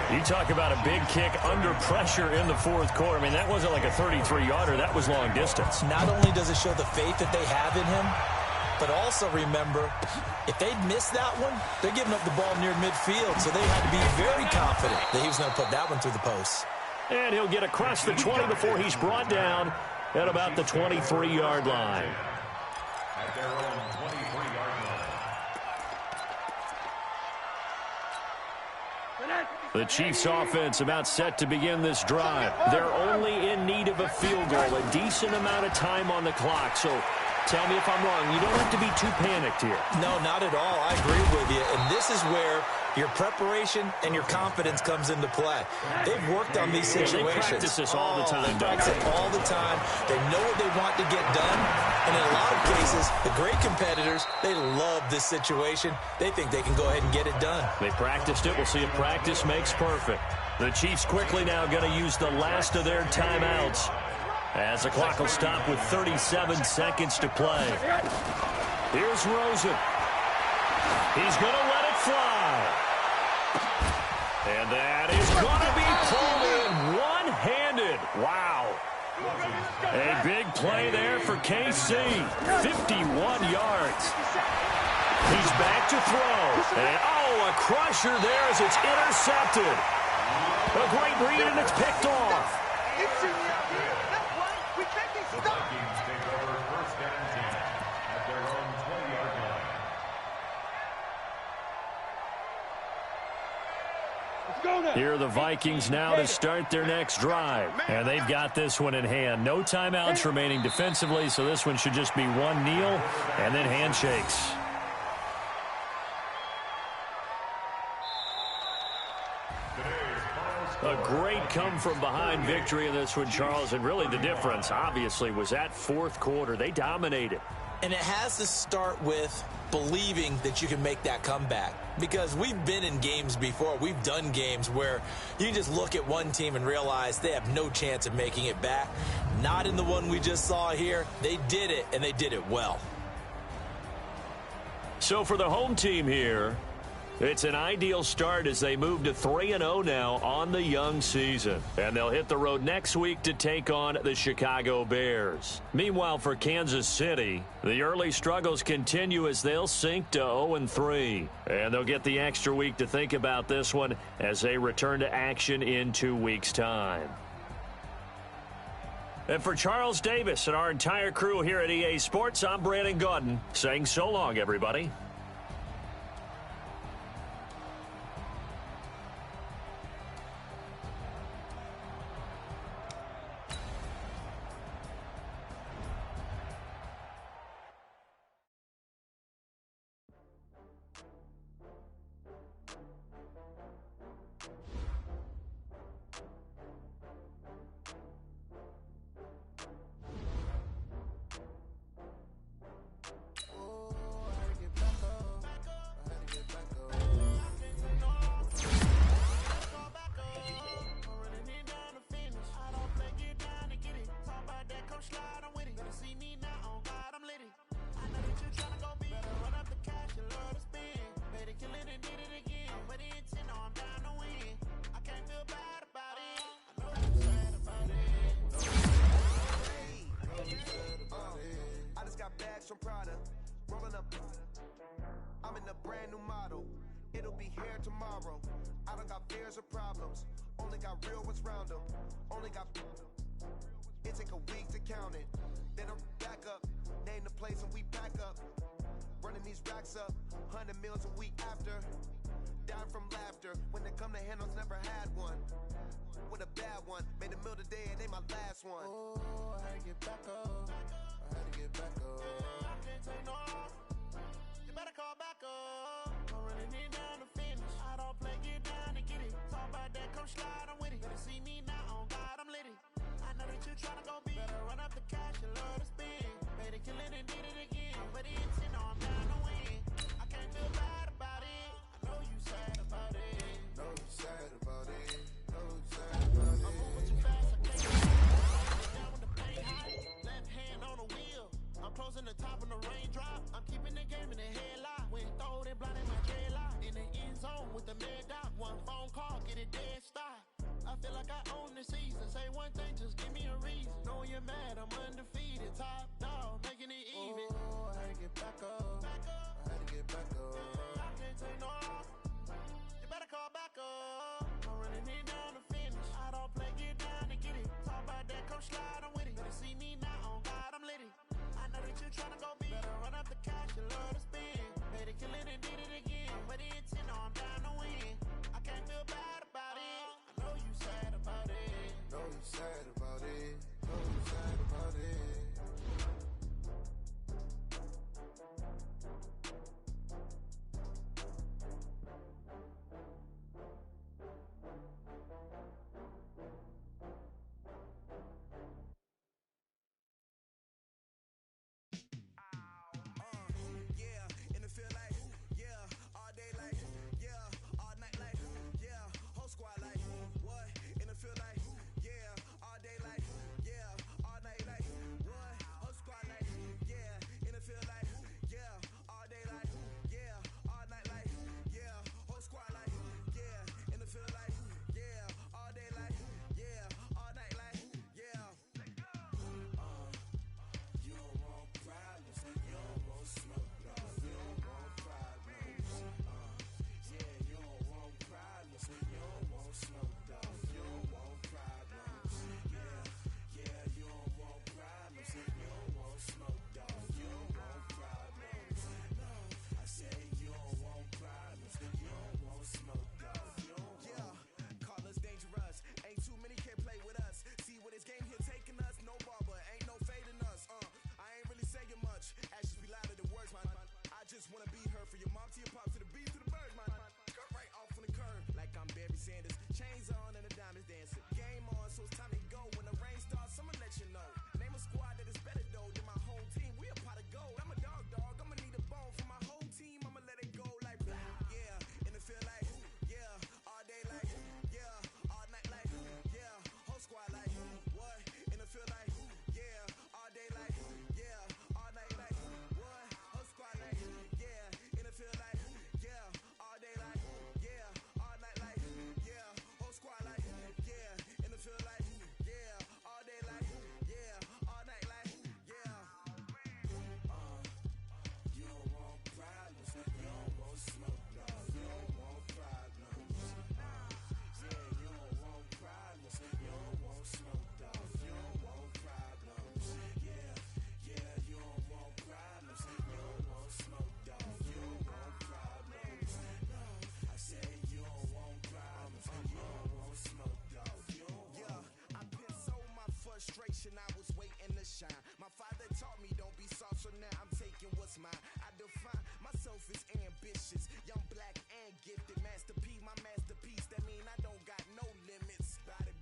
You talk about a big kick under pressure in the fourth quarter. I mean, that wasn't like a 33-yarder. That was long distance. Not only does it show the faith that they have in him, but also remember, if they'd missed that one, they're giving up the ball near midfield, so they had to be very confident that he was going to put that one through the post. And he'll get across the 20 before he's brought down at about the 23-yard line. At their own 23-yard line. The Chiefs offense about set to begin this drive. They're only in need of a field goal, a decent amount of time on the clock. So tell me if I'm wrong. You don't have to be too panicked here. No, not at all. I agree with you. And this is where your preparation and your confidence comes into play. They've worked on these situations. They practice this all the time. They practice it all the time. They know what they want to get done. And in a lot of cases, the great competitors, they love this situation. They think they can go ahead and get it done. They practiced it. We'll see if practice makes perfect. The Chiefs quickly now going to use the last of their timeouts, as the clock will stop with 37 seconds to play. Here's Rosen. He's going to let it fly. And that is going to be pulled in one-handed. Wow. A big play there for KC. 51 yards. He's back to throw. And, a crusher there as it's intercepted. A great read, and it's picked off. The Vikings take over first down 10 at their own 20-yard line. Here are the Vikings now to start their next drive. And they've got this one in hand. No timeouts remaining defensively, so this one should just be one kneel and then handshakes. A great come-from-behind victory in this one, Charles. And really the difference, obviously, was that fourth quarter. They dominated. And it has to start with believing that you can make that comeback. Because we've been in games before. We've done games where you just look at one team and realize they have no chance of making it back. Not in the one we just saw here. They did it, and they did it well. So for the home team here, it's an ideal start as they move to 3-0 now on the young season. And they'll hit the road next week to take on the Chicago Bears. Meanwhile, for Kansas City, the early struggles continue as they'll sink to 0-3. And they'll get the extra week to think about this one as they return to action in 2 weeks' time. And for Charles Davis and our entire crew here at EA Sports, I'm Brandon Gaudin saying so long, everybody. From Prada, rolling up. I'm in a brand new model. It'll be here tomorrow. I don't got fears or problems. Only got real ones round them. Only got. It take a week to count it. Then I'm back up. Name the place and we pack up. Running these racks up. 100 meals a week after. dying from laughter. When it come to handles, never had one. With a bad one, made a meal today and they my last one. Oh, I had to get back up. I had to get back up. I can't take no. You better call back up. I'm running it down to finish. I don't play, get down to get it. Talk about that, come slide, I'm with it. Better see me now, on God, I'm lit it. I know that you tryna go big. Better run up the cash, you love to spend. Better kill it and did it again. But it's in, I'm down to win. I can't feel bad about it. I know you sad about it. Know you sad about it. Know you sad about it. I'm moving too fast, I can't get down with the pain hot. Left hand on the wheel. I'm closing the top of the raindrop. I'm keeping the game in the headlock. When throwed and blinded my J-lock. In the end zone with the mad dot. One phone call, get it dead stop. I feel like I own the season. Say one thing, just give me a reason. Knowing you're mad, I'm undefeated. Top dog, making it even. Oh, I had to get back up. I had to get back up. I can't take no. You better call back up. I'm running it down to finish. I don't play, get down to get it. Talk about that, come slide, I'm with it. Better see me now, on God, I'm lit it. I know that you're tryna go big. Better run up the cash, you love to spend. Better kill it and did it again. But it's in, I'm down to win. I can't feel bad about it. I know you sad about it. Know you sad about it. Know you sad about it. Yeah, and it feel like, yeah, all day like, yeah, all night like, yeah, whole squad like, what? And it feel like, yeah, all day like, yeah, all night like, what? Whole squad like, yeah, and it feel like, yeah, all day like, yeah, all night like, yeah, whole squad like, yeah, and it feel like, yeah, all day like, yeah, all night like, yeah. You don't want problems, you don't want smoke, dog. You don't want problems. Yeah, you don't want problems, you don't want smoke, dog. You don't want problems. Yeah, you don't want problems, you don't want smoke, dog. You don't want problems. No, I say you don't want problems, you don't want smoke, dog. You don't want. Call us dangerous. Ain't too many can play with us. See what this game here taking us. No barber, ain't no fading us. I ain't really saying much. Actions be louder than words, man. I just wanna be heard for your mom to your pop to the beat to the birds, man. Cut right off on the curb like I'm Barry Sanders. Chains on and the diamonds dancing. Game on, so it's time to go. When the rain starts, I'ma let you know. Name a squad that is better though than my home team. We a pot of gold. I'm a dog. I'ma need a bone for my whole team. I'ma let it go like blah. Yeah, and it feel like, yeah, all day like, yeah, all night like, yeah, whole squad like, what? And it feel like, yeah, all day like, yeah, all night like, what? Whole squad like, yeah, and it feel like, yeah, all day like, yeah, all night like, yeah, whole squad like, yeah, and it feel like, yeah, all day like, yeah, all night like, yeah. You don't want problems, you don't want smoke, dog. You don't want problems. Yeah, you don't want problems, you don't want smoke, dog. You don't want problems. Yeah, you don't want problems, you don't want smoke, dog. You don't want problems. No, I say you don't want problems, you don't want smoke, dog. You don't want. Yeah, I put so my frustration, I was waiting to shine. My father taught me don't be soft, so now I'm taking what's mine. I define myself as ambitious, young, black, and gifted. Master P, my masterpiece. That mean I don't got no limits. Bout it,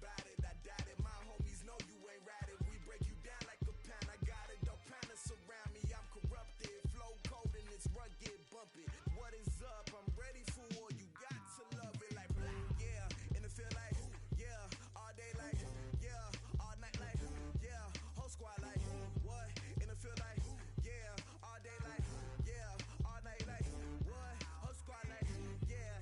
I doubt it. My homies know you ain't right it. We break you down like a pound. I got it, don't pound to surround me. I'm corrupted, flow cold and it's rugged, bumpy. What is up? I'm ready for war. You got to love it like blah. Yeah, and it feel like, yeah, all day like, yeah, all night like, yeah, whole squad like, what? And it feel like, yeah, all day like, yeah, all night like, what? Whole squad like, yeah,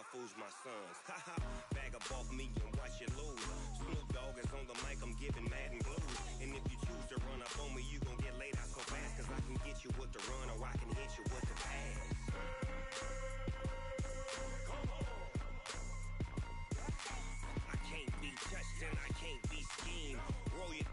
y'all fools my sons. Haha, bag up off me and watch you lose. Snoop Dogg is on the mic, I'm giving Madden blues. And if you choose to run up on me, you gon' get laid out so fast. Cause I can get you with the run or I can hit you with the pass. I can't be touched and I can't be schemed. Roll you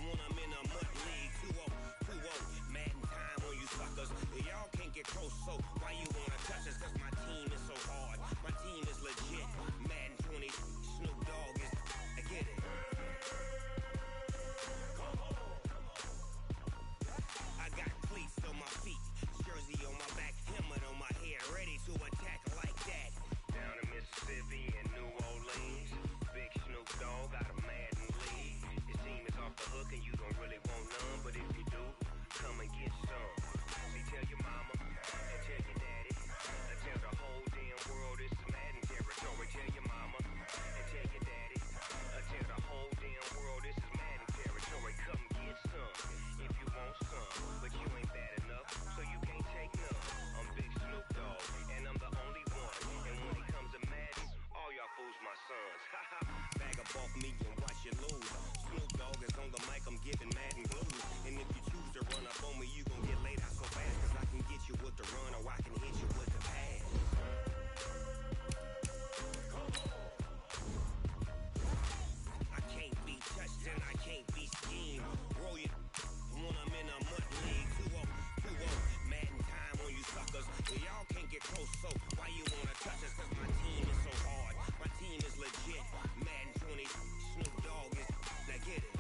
when I'm in a mud league. 2-0, 2-0, Madden time on you suckers. Y'all can't get close, so why you wanna touch us? Cause my team is so hard, my team is legit. Madden 20, Snoop Dogg is, I get it. I got cleats on my feet, jersey on my back, helmet on my head, ready to attack like that. Down in Mississippi and New Orleans, big Snoop Dogg got a Madden league. His team is off the hook and you don't really want none, but if you do, come and get some. See, tell your mama and tell your daddy, and tell the whole damn world this is Madden territory. Tell your mama and tell your daddy, and tell the whole damn world this is Madden territory. Come get some if you want some, but you ain't bad enough, so you can't take none. I'm Big Snoop Dogg, and I'm the only one. And when it comes to Madden, all y'all fools my sons. Haha, bag up off me and watch you lose. Snoop Dogg is on the mic, I'm giving Madden blues. And if you choose to run up on me, you gon' get laid out so fast. Cause I can get you with the run or I can hit you with the pass. I can't be touched and I can't be schemed. Roll you when I'm in a mud league. 2-0, 2-0, Madden time on you suckers. Y'all can't get close, so why you wanna touch us? Cause my team is so hard, my team is legit. Madden 20, Snoop Dogg is, now get it.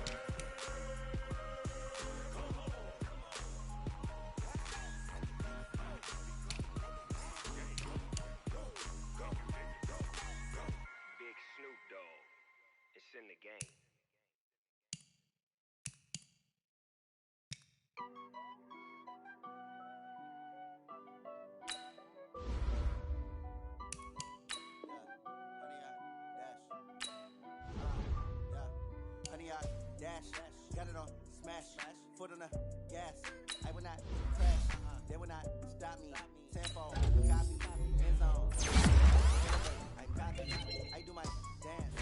Big Snoop Dogg, it's in the game. Honey, I dash, got it on smash, foot on the gas. I will not crash, they will not stop me. Tenfold, copy, end zone. I copy, I do my dance.